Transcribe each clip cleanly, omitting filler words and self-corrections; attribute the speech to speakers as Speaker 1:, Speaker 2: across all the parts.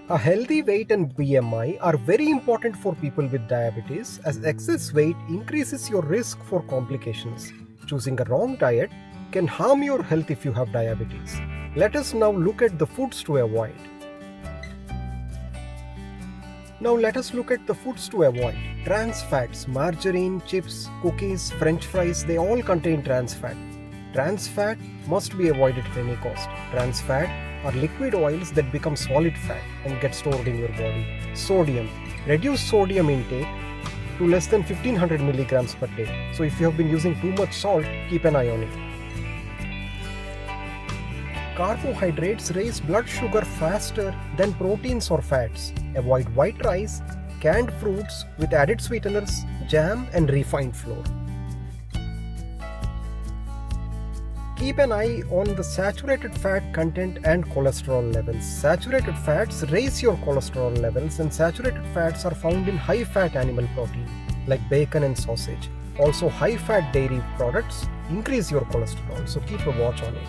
Speaker 1: A healthy weight and BMI are very important for people with diabetes as excess weight increases your risk for complications. Choosing a wrong diet can harm your health if you have diabetes. Let us now look at the foods to avoid. Now let us look at the foods to avoid. Trans fats, margarine, chips, cookies, french fries, they all contain trans fat. Trans fat must be avoided at any cost. Trans fat are liquid oils that become solid fat and get stored in your body. Sodium. Reduce sodium intake to less than 1500 milligrams per day. So if you have been using too much salt, keep an eye on it. Carbohydrates raise blood sugar faster than proteins or fats. Avoid white rice, canned fruits with added sweeteners, jam, and refined flour. Keep an eye on the saturated fat content and cholesterol levels. Saturated fats raise your cholesterol levels, and saturated fats are found in high fat animal protein like bacon and sausage. Also, high fat dairy products increase your cholesterol, so keep a watch on it.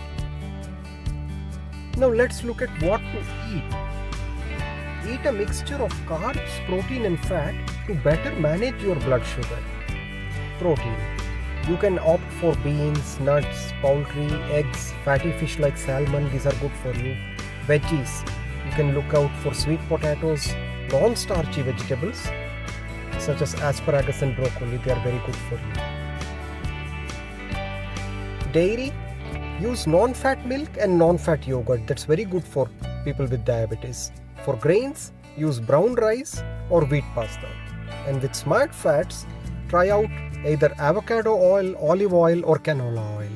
Speaker 1: Now let's look at what to eat. Eat a mixture of carbs, protein and fat to better manage your blood sugar. Protein. You can opt for beans, nuts, poultry, eggs, fatty fish like salmon, these are good for you. Veggies. You can look out for sweet potatoes, non-starchy vegetables such as asparagus and broccoli, they are very good for you. Dairy. Use non-fat milk and non-fat yogurt. That's very good for people with diabetes. For grains, use brown rice or wheat pasta. And with smart fats, try out either avocado oil, olive oil or canola oil.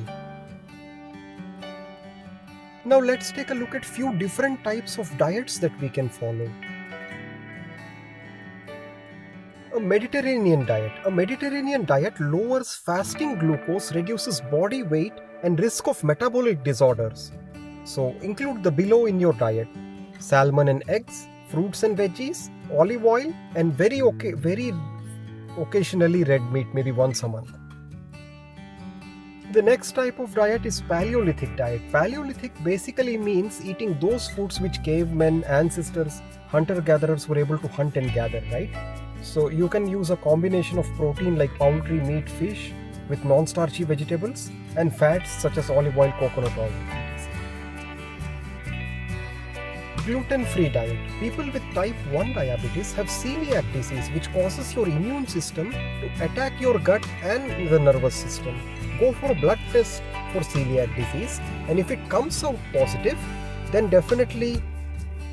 Speaker 1: Now let's take a look at few different types of diets that we can follow. A Mediterranean diet. A Mediterranean diet lowers fasting glucose, reduces body weight and risk of metabolic disorders. So include the below in your diet: salmon and eggs, fruits and veggies, olive oil, and very occasionally red meat, maybe once a month. The next type of diet is Paleolithic diet. Paleolithic basically means eating those foods which cavemen, ancestors, hunter-gatherers were able to hunt and gather, right? So you can use a combination of protein like poultry, meat, fish with non-starchy vegetables and fats such as olive oil, coconut oil. Gluten-free diet. People with type 1 diabetes have celiac disease which causes your immune system to attack your gut and the nervous system. Go for a blood test for celiac disease, and if it comes out positive, then definitely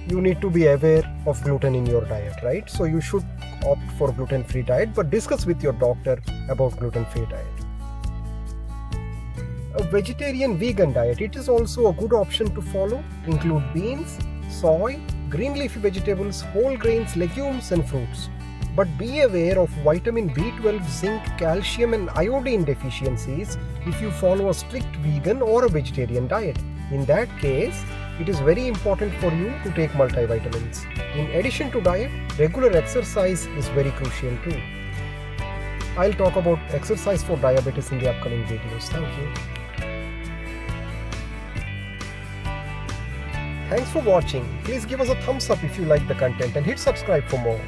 Speaker 1: you need to be aware of gluten in your diet, right? So you should opt for gluten-free diet, but discuss with your doctor about gluten-free diet. A vegetarian vegan diet, it is also a good option to follow. Include beans, soy, green leafy vegetables, whole grains, legumes and fruits. But be aware of vitamin B12, zinc, calcium and iodine deficiencies if you follow a strict vegan or a vegetarian diet. In that case, it is very important for you to take multivitamins. In addition to diet, regular exercise is very crucial too. I'll talk about exercise for diabetes in the upcoming videos. Thank you. Thanks for watching. Please give us a thumbs up if you like the content and hit subscribe for more.